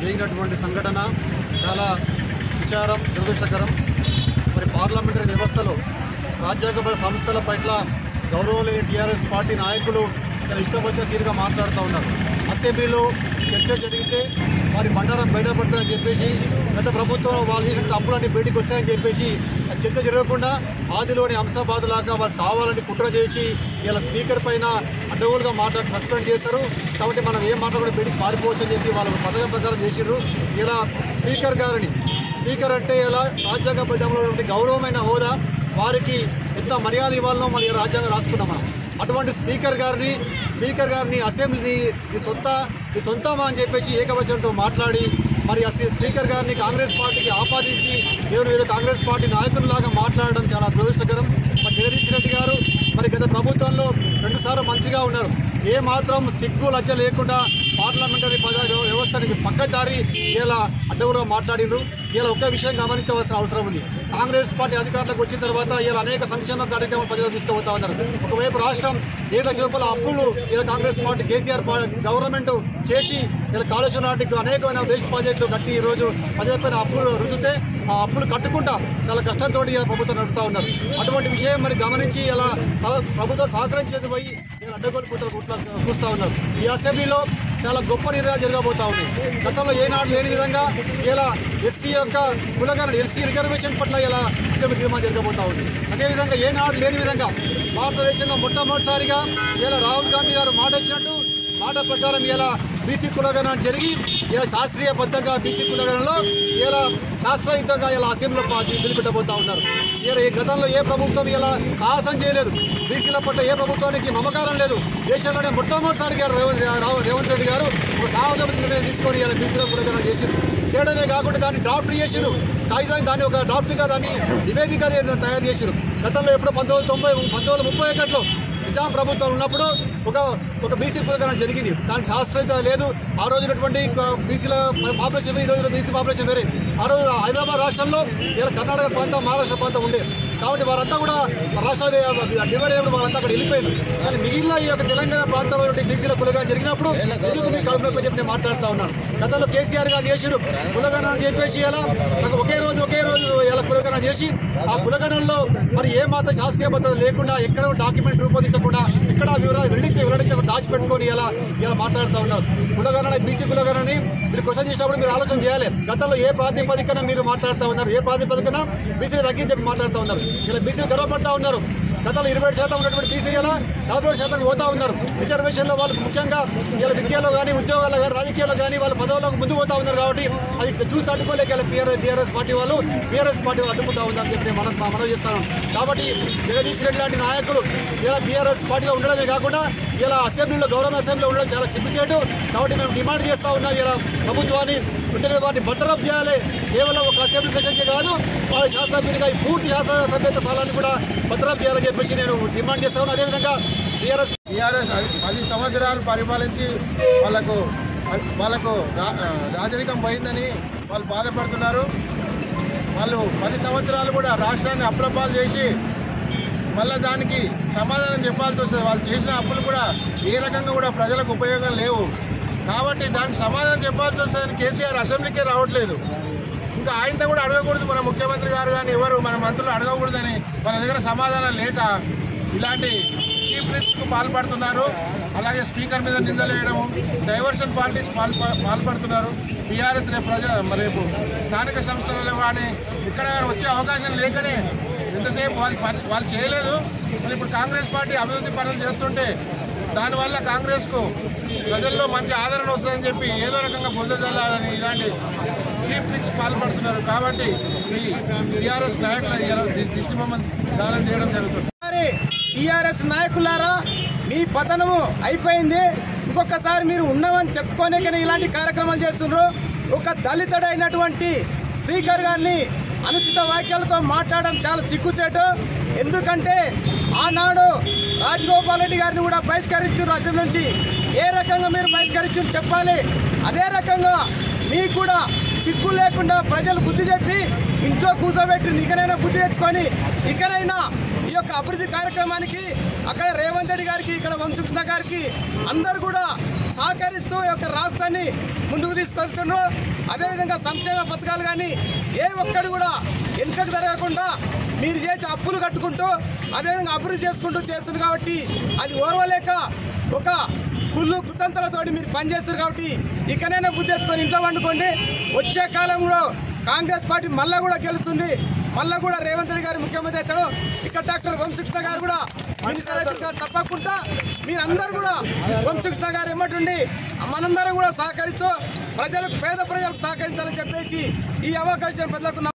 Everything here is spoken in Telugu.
జరిగినటువంటి సంఘటన చాలా విచారం, దురదృష్టకరం. మరి పార్లమెంటరీ వ్యవస్థలో రాజ్యాంగబద్ధ సంస్థల పట్ల గౌరవం లేని టీఆర్ఎస్ పార్టీ నాయకులు ఇష్టం వచ్చిన తీరుగా మాట్లాడుతూ ఉన్నారు. అసెంబ్లీలో చర్చ జరిగితే వారి బండారం బయటపడుతుందని చెప్పేసి, గత ప్రభుత్వంలో వాళ్ళు చేసిన అప్పులన్నీ బయటికి వస్తాయని చెప్పేసి చర్చ జరగకుండా ఆదిలోని అంశాబాదులాగా వారు కావాలని కుట్ర చేసి ఇలా స్పీకర్ పైన అడ్డగోలుగా మాట్లాడి సస్పెండ్ చేస్తారు. కాబట్టి మనం ఏం మాట్లాడకుండా బయటికి పారిపోవచ్చు అని చెప్పి వాళ్ళు పథకం ప్రకారం చేసిర్రు. ఇలా స్పీకర్ గారిని, స్పీకర్ అంటే ఇలా రాజ్యాంగబద్ధంలో గౌరవమైన హోదా, వారికి ఎంత మర్యాద ఇవ్వాలనో మన రాజ్యాంగం రాసుకున్నాం మనం. అటువంటి స్పీకర్ గారిని అసెంబ్లీని ఈ సొంతమా అని చెప్పేసి ఏకవచనంతో మాట్లాడి మరి స్పీకర్ గారిని కాంగ్రెస్ పార్టీకి ఆపాదించి ఏదో కాంగ్రెస్ పార్టీ నాయకులలాగా మాట్లాడడం చాలా దురదృష్టకరం. మరి జగదీష్ రెడ్డి గారు మరి గత ప్రభుత్వంలో 2 సార్లు మంత్రిగా ఉన్నారు. ఏ మాత్రం సిగ్గు లజ్జ లేకుండా పార్లమెంటరీ వ్యవస్థని పక్కదారి ఇలా అడ్డగురుగా మాట్లాడినరు. ఇలా ఒకే విషయం గమనించవలసిన అవసరం ఉంది. కాంగ్రెస్ పార్టీ అధికారులకు వచ్చిన తర్వాత ఇలా అనేక సంక్షేమ కార్యక్రమాలు ప్రజలు తీసుకుపోతా ఉన్నారు. ఒకవైపు రాష్ట్రం 7 లక్షల రూపాయల అప్పులు ఇలా కాంగ్రెస్ పార్టీ కేసీఆర్ గవర్నమెంట్ చేసి ఇలా కాళేశ్వరం లాంటి అనేకమైన వేస్ట్ ప్రాజెక్టులు కట్టి ఈరోజు ప్రజలపైన అప్పులు రుద్దితే ఆ అప్పులు కట్టుకుంటా చాలా కష్టంతో ఇలా ప్రభుత్వం నడుపుతూ ఉన్నారు. అటువంటి విషయం మరి గమనించి ఇలా ప్రభుత్వం సహకరించేది పోయి ఇలా అడ్డగోలు కూస్తూ ఉన్నారు. ఈ అసెంబ్లీలో చాలా గొప్ప నిర్ణయాలు జరగబోతా ఉన్నాయి. గతంలో ఏనాడు లేని విధంగా ఇలా ఎస్సీ యొక్క కులగణన, ఎస్సీ రిజర్వేషన్ పట్ల ఇలా తీర్మానం జరగబోతా ఉంది. అదేవిధంగా ఏనాడు లేని విధంగా భారతదేశంలో మొట్టమొదటిసారిగా ఇలా రాహుల్ గాంధీ గారు మాట ఇచ్చినట్టు మాట ప్రకారం ఇలా బీసీ కులగణన జరిగి ఇలా శాస్త్రీయబద్ధంగా బీసీ కులగణనలో ఇలా శాస్త్రయుతంగా ఇలా అసెంబ్లీలో బిల్లు పెట్టబోతా ఉన్నారు. ఇలా ఈ గతంలో ఏ ప్రభుత్వం ఇలా సాహసం చేయలేదు. బీసీల పట్ల ఏ ప్రభుత్వానికి మమకారం లేదు. దేశంలోనే మొట్టమొదటిసారిగా రేవంత్ రెడ్డి గారు ఒక సాహస నిర్ణయం తీసుకొని ఇలా బీసీల కులగణన చేసిరు. చేయడమే కాకుండా దాన్ని డ్రాఫ్ట్ చేసిరు. కాగితం దాన్ని ఒక డ్రాఫ్ట్గా దాన్ని నివేదిక తయారు చేసిరు. గతంలో ఎప్పుడో 1931లో నిజాం ప్రభుత్వం ఉన్నప్పుడు ఒక బీసీ కులగణన జరిగింది. దానికి శాస్త్రీయత లేదు. ఆ రోజునటువంటి బీసీల పాపులేషన్ వేరే, ఈ రోజున బీసీ పాపులేషన్ వేరే. ఆ రోజు హైదరాబాద్ రాష్ట్రంలో ఇలా కర్ణాటక ప్రాంతం, మహారాష్ట్ర ప్రాంతం ఉండే. కాబట్టి వారంతా కూడా రాష్ట్రాలు డివైడ్ అయినప్పుడు వాళ్ళంతా అక్కడ వెళ్ళిపోయారు. కానీ మిగిలిన ఈ యొక్క తెలంగాణ ప్రాంతంలో బీసీల కులగణన జరిగినప్పుడు ఎందుకు మీకు కడుపునొప్పి చెప్పి నేను మాట్లాడుతూ ఉన్నాను. గతంలో కేసీఆర్ గారు చేసిరు కులగణన చెప్పేసి ఇలా ఒకే రోజు ఇలా కులగణన చేసి ఆ కులగణనలో మరి ఏ మాత్రం శాస్త్రీయ పద్ధతి లేకుండా ఎక్కడ డాక్యుమెంట్ రూపొందించకుండా ఎక్కడ వివరాలు వెల్లడించకుండా దాచిపెట్టుకొని ఇలా మాట్లాడుతూ ఉన్నారు. కులగణన, బీసీ కులగణనని మీరు క్వశ్చన్ చేసినప్పుడు మీరు ఆలోచన చేయాలి. గతంలో ఏ ప్రాతిపదికన మీరు మాట్లాడుతూ ఉన్నారు, ఏ ప్రాతిపదికన బీసీలు తగ్గించి మాట్లాడుతూ ఉన్నారు. ఇలా బీసీలు గర్వపడతా ఉన్నారు. గతంలో 27% ఉన్నటువంటి బీసీ ఇలా 40% పోతా ఉన్నారు. రిజర్వేషన్లో వాళ్ళు ముఖ్యంగా ఇలా విద్యలో కానీ, ఉద్యోగాల్లో కానీ, రాజకీయాల్లో కానీ వాళ్ళ పదవులకు ముందు పోతా ఉన్నారు. కాబట్టి అది చూసి అడ్డుకోలేక టీఆర్ఎస్ పార్టీ వాళ్ళు అడ్డుకుంటా ఉన్నారని చెప్పి మనం చేస్తాను. కాబట్టి జగదీష్ రెడ్డి లాంటి నాయకులు ఇలా బీఆర్ఎస్ పార్టీలో ఉండడమే కాకుండా ఇలా అసెంబ్లీలో, గవర్నమెంట్ అసెంబ్లీలో ఉండడం చాలా సిగ్గుచేటు. కాబట్టి మేము డిమాండ్ చేస్తూ ఉన్నాం ఇలా ప్రభుత్వాన్ని ఉంటే వాటిని బర్తరఫ్ చేయాలి. కేవలం ఒక అసెంబ్లీ సెషన్కే కాదు, వాళ్ళ శాసనసభ్యులుగా ఈ పూర్తి శాసనసభ్యత స్థలాన్ని కూడా బర్తరఫ్ చేయాలని చెప్పేసి నేను డిమాండ్ చేస్తా ఉన్నాను. అదేవిధంగా టీఆర్ఎస్ 10 సంవత్సరాలు పరిపాలించి వాళ్ళకు రాజరికం పోయిందని వాళ్ళు బాధపడుతున్నారు. వాళ్ళు 10 సంవత్సరాలు కూడా రాష్ట్రాన్ని అప్రపాలు చేసి మళ్ళీ దానికి సమాధానం చెప్పాల్సి వస్తుంది. వాళ్ళు చేసిన అప్పులు కూడా ఏ రకంగా కూడా ప్రజలకు ఉపయోగం లేవు. కాబట్టి దానికి సమాధానం చెప్పాల్సి వస్తుందని కేసీఆర్ అసెంబ్లీకే రావట్లేదు. ఇంకా ఆయనతో కూడా అడగకూడదు, మన ముఖ్యమంత్రి గారు కానీ ఎవరు మన మంత్రులు అడగకూడదని వాళ్ళ దగ్గర సమాధానం లేక ఇలాంటి చీప్ ట్రిక్స్కు పాల్పడుతున్నారు. అలాగే స్పీకర్ మీద నిందలేయడము, డైవర్షన్ పాలిటిక్స్ పాల్పడుతున్నారు. టీఆర్ఎస్ రేపు స్థానిక సంస్థలలో కానీ ఇక్కడ వచ్చే అవకాశం లేకనే ఎంతసేపు వాళ్ళు చేయలేదు. మరి ఇప్పుడు కాంగ్రెస్ పార్టీ అభివృద్ధి పనులు చేస్తుంటే దానివల్ల కాంగ్రెస్కు ప్రజల్లో మంచి ఆదరణ వస్తుందని చెప్పి ఏదో రకంగా బురద జల్లాలని ఇలాంటి చీప్ ట్రిక్స్ పాల్పడుతున్నారు. కాబట్టి ఈ టీఆర్ఎస్ నాయకుల దిష్టిబొమ్మ దానం చేయడం జరుగుతుంది. టీఆర్ఎస్ నాయకులారా, మీ పతనము అయిపోయింది. ఇంకొకసారి మీరు ఉన్నామని చెప్పుకోనే ఇలాంటి కార్యక్రమాలు చేస్తున్నారు. ఒక దళితుడైనటువంటి స్పీకర్ గారిని అనుచిత వాక్యాలతో మాట్లాడడం చాలా సిగ్గుచేటు. ఎందుకంటే ఆనాడు రాజగోపాల్ రెడ్డి గారిని కూడా బహిష్కరించారు అసెంబ్లీ నుంచి. ఏ రకంగా మీరు బహిష్కరించారు చెప్పాలి. అదే రకంగా మీకు కూడా సిగ్గు లేకుండా ప్రజలు బుద్ధి చెప్పి ఇంట్లో కూర్చోబెట్టి ఇకనైనా బుద్ధి తెచ్చుకొని ఇకనైనా ఈ యొక్క అభివృద్ధి కార్యక్రమానికి అక్కడ రేవంత్ రెడ్డి గారికి, ఇక్కడ వంశకృష్ణ గారికి అందరూ కూడా సహకరిస్తూ ఈ యొక్క రాష్ట్రాన్ని ముందుకు తీసుకెళ్తున్నారు. అదేవిధంగా సంక్షేమ పథకాలు కానీ ఏ ఒక్కడు కూడా వెనుకకు జరగకుండా మీరు చేసే అప్పులు కట్టుకుంటూ అదేవిధంగా అభివృద్ధి చేసుకుంటూ చేస్తున్నారు కాబట్టి అది ఓర్వలేక ఒక కుళ్ళు కుతంత్రాలతోటి మీరు పనిచేస్తారు కాబట్టి ఇకనైనా బుద్ధి తెచ్చుకొని ఇంట్లో వండుకోండి. వచ్చే కాలంలో కాంగ్రెస్ పార్టీ మళ్ళా కూడా గెలుస్తుంది, మళ్ళా కూడా రేవంత్ రెడ్డి గారు ముఖ్యమంత్రి అవుతాడు. ఇక్కడ డాక్టర్ వంశకృష్ణ గారు కూడా మినిస్టర్ తప్పకుండా మీరందరూ కూడా వంశకృష్ణ గారు ఏమంటుండి మనందరం కూడా సహకరిస్తూ ప్రజలకు, పేద ప్రజలకు సహకరించాలని చెప్పేసి ఈ అవకాశం ప్రజలకు